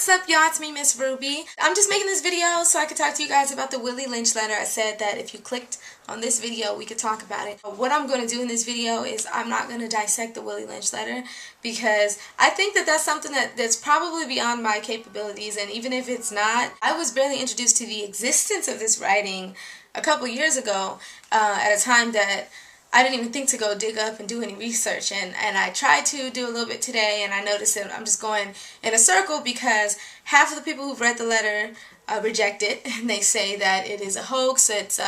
What's up, y'all? It's me, Miss Ruby. I'm just making this video so I could talk to you guys about the Willie Lynch letter. I said that if you clicked on this video, we could talk about it. What I'm going to do in this video is I'm not going to dissect the Willie Lynch letter because I think that that's something that's probably beyond my capabilities, and even if it's not, I was barely introduced to the existence of this writing a couple years ago at a time that I didn't even think to go dig up and do any research, and I tried to do a little bit today, and I noticed that I'm just going in a circle because half of the people who've read the letter reject it, and they say that it is a hoax, it's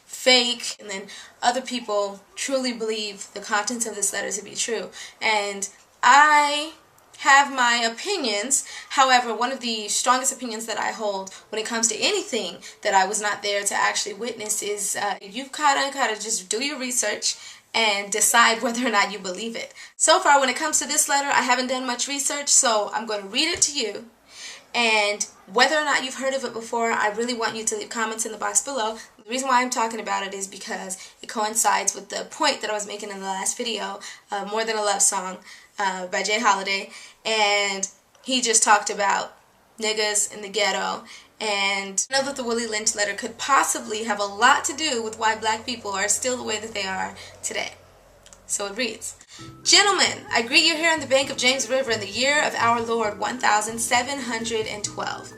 fake, and then other people truly believe the contents of this letter to be true. And I have my opinions. However, one of the strongest opinions that I hold when it comes to anything that I was not there to actually witness is you've gotta just do your research and decide whether or not you believe it. So far, when it comes to this letter, I haven't done much research, so I'm going to read it to you. And whether or not you've heard of it before, I really want you to leave comments in the box below. The reason why I'm talking about it is because it coincides with the point that I was making in the last video, More Than a Love Song by Jay Holiday. And he just talked about niggas in the ghetto. And I know that the Willie Lynch letter could possibly have a lot to do with why black people are still the way that they are today. So it reads, "Gentlemen, I greet you here on the bank of James River in the year of our Lord 1712.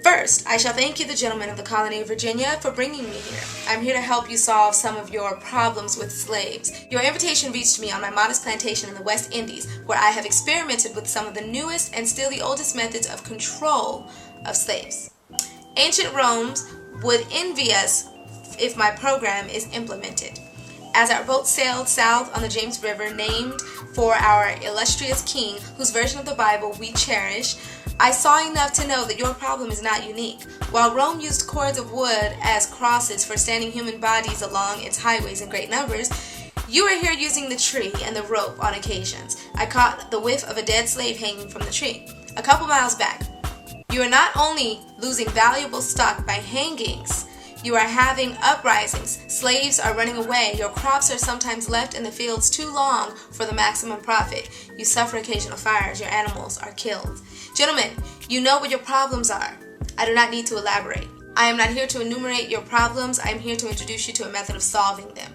First, I shall thank you, the gentlemen of the colony of Virginia, for bringing me here. I'm here to help you solve some of your problems with slaves. Your invitation reached me on my modest plantation in the West Indies, where I have experimented with some of the newest and still the oldest methods of control of slaves. Ancient Rome would envy us if my program is implemented. As our boat sailed south on the James River, named for our illustrious king, whose version of the Bible we cherish, I saw enough to know that your problem is not unique. While Rome used cords of wood as crosses for standing human bodies along its highways in great numbers, you are here using the tree and the rope on occasions. I caught the whiff of a dead slave hanging from the tree a couple miles back. You are not only losing valuable stock by hangings, you are having uprisings. Slaves are running away. Your crops are sometimes left in the fields too long for the maximum profit. You suffer occasional fires. Your animals are killed. Gentlemen, you know what your problems are. I do not need to elaborate. I am not here to enumerate your problems. I am here to introduce you to a method of solving them.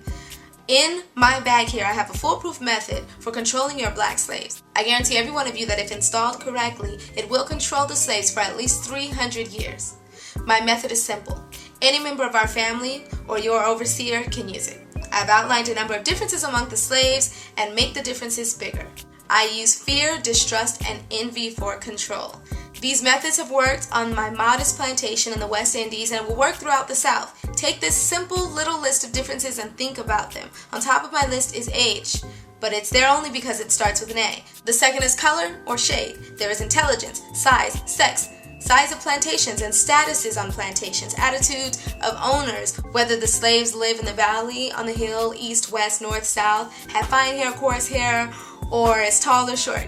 In my bag here, I have a foolproof method for controlling your black slaves. I guarantee every one of you that if installed correctly, it will control the slaves for at least 300 years. My method is simple. Any member of our family or your overseer can use it. I've outlined a number of differences among the slaves and make the differences bigger. I use fear, distrust, and envy for control. These methods have worked on my modest plantation in the West Indies and will work throughout the South. Take this simple little list of differences and think about them. On top of my list is age, but it's there only because it starts with an A. The second is color or shade. There is intelligence, size, sex, size of plantations and statuses on plantations, attitudes of owners, whether the slaves live in the valley, on the hill, east, west, north, south, have fine hair, coarse hair, or is tall or short.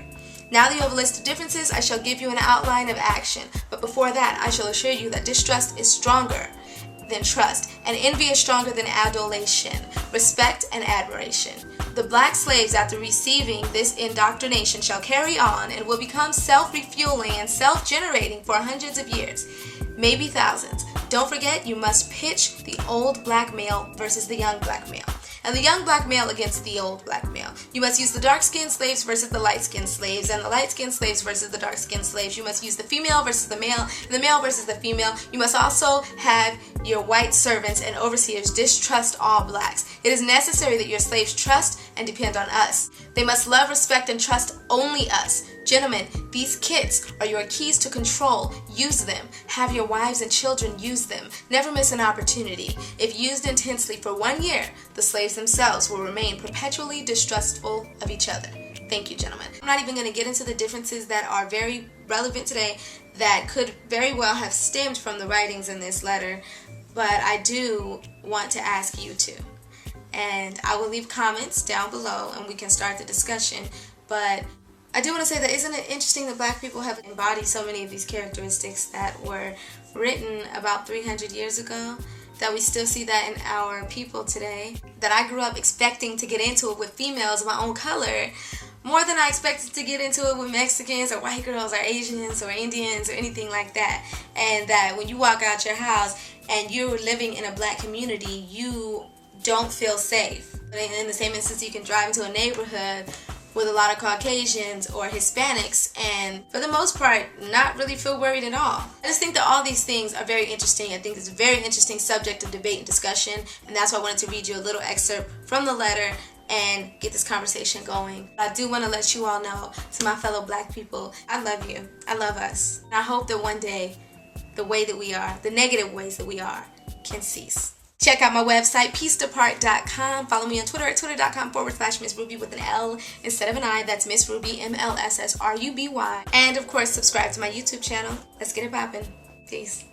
Now that you have a list of differences, I shall give you an outline of action. But before that, I shall assure you that distrust is stronger than trust, and envy is stronger than adulation, respect, and admiration. The black slaves, after receiving this indoctrination, shall carry on and will become self-refueling and self-generating for hundreds of years, maybe thousands. Don't forget, you must pitch the old black male versus the young black male, and the young black male against the old black male. You must use the dark-skinned slaves versus the light-skinned slaves, and the light-skinned slaves versus the dark-skinned slaves. You must use the female versus the male, and the male versus the female. You must also have your white servants and overseers distrust all blacks. It is necessary that your slaves trust and depend on us. They must love, respect, and trust only us. Gentlemen, these kits are your keys to control. Use them. Have your wives and children use them. Never miss an opportunity. If used intensely for 1 year, the slaves themselves will remain perpetually distrustful of each other. Thank you, gentlemen. I'm not even going to get into the differences that are very relevant today that could very well have stemmed from the writings in this letter, but I do want to ask you to. And I will leave comments down below and we can start the discussion. But I do want to say that isn't it interesting that black people have embodied so many of these characteristics that were written about 300 years ago, that we still see that in our people today, that I grew up expecting to get into it with females of my own color more than I expected to get into it with Mexicans or white girls or Asians or Indians or anything like that. And that when you walk out your house and you're living in a black community, you don't feel safe. In the same instance, you can drive into a neighborhood with a lot of Caucasians or Hispanics and for the most part not really feel worried at all. I just think that all these things are very interesting. I think it's a very interesting subject of debate and discussion, and that's why I wanted to read you a little excerpt from the letter and get this conversation going. I do want to let you all know, to my fellow black people, I love you. I love us. And I hope that one day the way that we are, the negative ways that we are, can cease. Check out my website, peacedapart.com. Follow me on Twitter at twitter.com/Miss Ruby with an L instead of an I. That's Miss Ruby, MLSSRUBY. And of course, subscribe to my YouTube channel. Let's get it poppin'. Peace.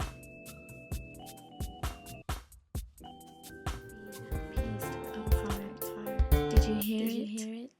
Did you hear it?